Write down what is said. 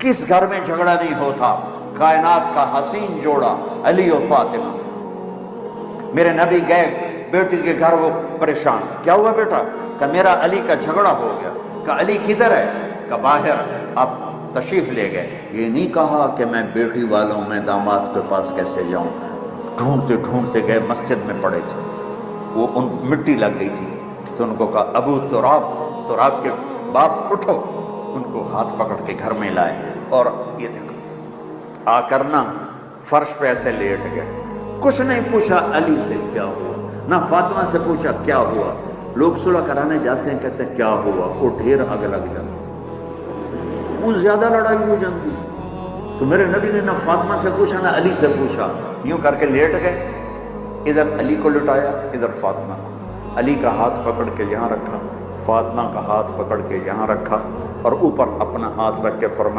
کس گھر میں جھگڑا نہیں ہوتا؟ کائنات کا حسین جوڑا علی و فاطمہ۔ میرے نبی گئے بیٹی کے گھر، وہ پریشان، کیا ہوا بیٹا؟ کہ میرا علی کا جھگڑا ہو گیا۔ کہ علی کدھر ہے؟ کہ باہر۔ آپ تشریف لے گئے۔ یہ نہیں کہا کہ میں بیٹی والوں میں داماد کے پاس کیسے جاؤں، ڈھونڈتے ڈھونڈتے گئے، مسجد میں پڑے تھے، وہ ان مٹی لگ گئی تھی، تو ان کو کہا ابو تراب، تراب کے باپ اٹھو، ان کو ہاتھ پکڑ کے گھر میں لائے، اور یہ دیکھو آ کر نا فرش پہ ایسے لیٹ گئے۔ کچھ نہیں پوچھا علی سے کیا ہوا، نہ فاطمہ سے پوچھا کیا ہوا۔ لوگ صلح کرانے جاتے ہیں، کہتے ہیں کیا ہوا، وہ ڈھیر آگ لگ جاتی، وہ زیادہ لڑائی ہو جاتی۔ تو میرے نبی نے نہ فاطمہ سے پوچھا نہ علی سے پوچھا، یوں کر کے لیٹ گئے، ادھر علی کو لٹایا ادھر فاطمہ کو، علی کا ہاتھ پکڑ کے یہاں رکھا، فاطمہ کا ہاتھ پکڑ کے یہاں رکھا، اور اوپر اپنا ہاتھ رکھ کے فرمایا